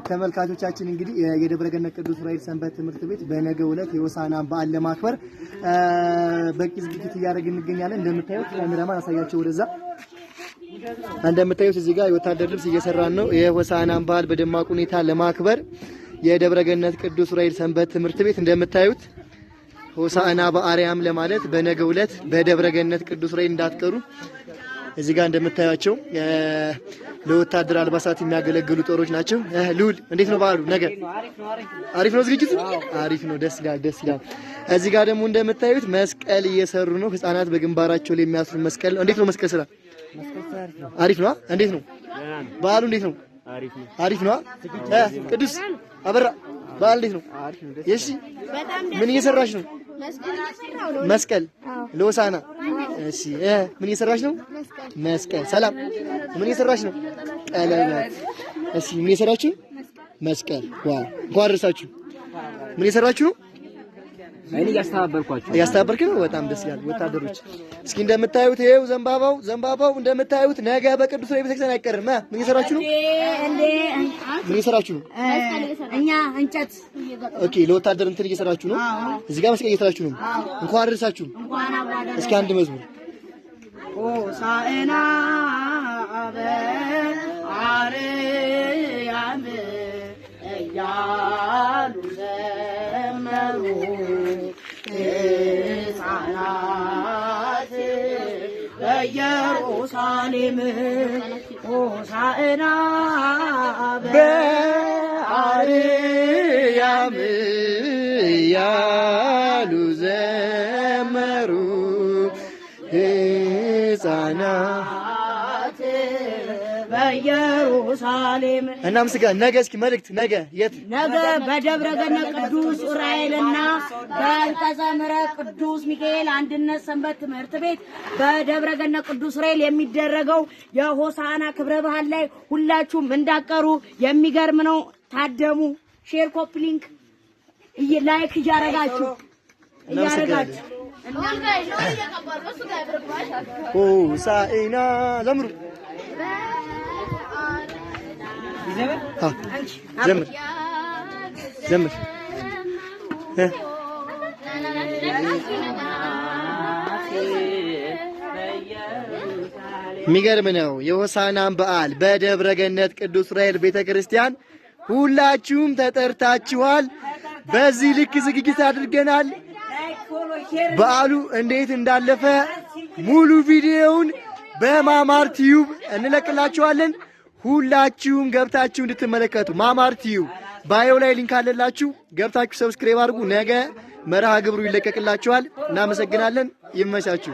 ተመልካቾቻችን እንግዲህ የደብረገነት ቅዱስ ዑራኤል ሰንበት ትምህርት ቤት በነገው ዕለት የሆሳዕናን በዓል ለማክበር በቂ ዝግጅት እያደረግን እንገኛለን። እንደምታዩት ካሜራማን አሳያቸው ወደዛ። እንደምታዩት እዚህ ጋር የወታደር ልብስ እየሰራን ነው። የሆሳዕናን በዓል በደማቅ ሁኔታ ለማክበር የደብረገነት ቅዱስ ዑራኤል ሰንበት ትምህርት ቤት እንደምታዩት ሆሳዕና በአርያም ለማለት በነገው ዕለት በደብረገነት ቅዱስ ዑራኤል እንዳትቀሩ። እዚህ ጋር እንደምታያቸው ለወታደር አልባሳት የሚያገለግሉ ጦሮች ናቸው። ልዑል እንዴት ነው በዓሉ? ነገ አሪፍ ነው ዝግጅቱ? አሪፍ ነው። ደስ ይላል። እዚህ ጋር ደግሞ እንደምታዩት መስቀል እየሰሩ ነው። ህፃናት በግንባራቸው ላይ የሚያስሩ መስቀል። እንዴት ነው መስቀል ስራ? አሪፍ ነው። እንዴት ነው በዓሉ? እንዴት ነው? አሪፍ ነው። ቅዱስ አበራ በዓል እንዴት ነው? እሺ ምን እየሰራሽ ነው? መስቀል ለሆሳዕና። እሺ ምን እየሰራሽ ነው? መስቀል። ሰላም ምን እየሰራሽ ነው? ቀለበት። እሺ ምን እየሰራችሁ? መስቀል። ዋው እንኳን አደረሳችሁ። ምን እየሰራችሁ ነው? እኔ እያስተባበርክ ነው። በጣም ደስ ይላል። ወታደሮች እስኪ እንደምታዩት ይኸው ዘንባባው እንደምታዩት ነገ በቅዱስ ዑራኤል ቤተክርስቲያን አይቀርም። ምን እየሰራችሁ ነው? ምን እየሰራችሁ ነው? እኛ እንጨት። ኦኬ ለወታደር እንትን እየሰራችሁ ነው። እዚህ ጋር መስቀል እየሰራችሁ ነው። እንኳን አደረሳችሁ። እስኪ አንድ መዝሙር ሆሳዕና በአርያም እያሉ ዘመሩ ሕፃናት በኢየሩሳሌም ሆሳዕና በአርያም እያሉ ዘመሩ ሕፃናት በኢየሩሳሌም። እናመሰግናለን። ነገ እስኪ መልእክት ነገ የት? ነገ በደብረገነት ቅዱስ ዑራኤልና በአንቀጸ ምሕረት ቅዱስ ሚካኤል አንድነት ሰንበት ትምህርት ቤት በደብረገነት ቅዱስ ዑራኤል የሚደረገው የሆሳዕና ክብረ በዓል ላይ ሁላችሁም እንዳቀሩ። የሚገርም ነው። ታደሙ። ሼር ኮፒ ሊንክ ላይክ እያረጋችሁ ሆሳዕና ዘምሩ። ዘምር የሚገርም ነው። የሆሳዕናን በዓል በደብረገነት ቅዱስ ዑራኤል ቤተክርስቲያን ሁላችሁም ተጠርታችኋል። በዚህ ልክ ዝግጅት አድርገናል። በዓሉ እንዴት እንዳለፈ ሙሉ ቪዲዮውን በማማር ቲዩብ እንለቅላችኋለን። ሁላችሁም ገብታችሁ እንድትመለከቱ ማማር ቲዩብ ባዮ ላይ ሊንክ አለላችሁ። ገብታችሁ ሰብስክራይብ አድርጉ። ነገ መርሃ ግብሩ ይለቀቅላችኋል። እናመሰግናለን። ይመቻችሁ።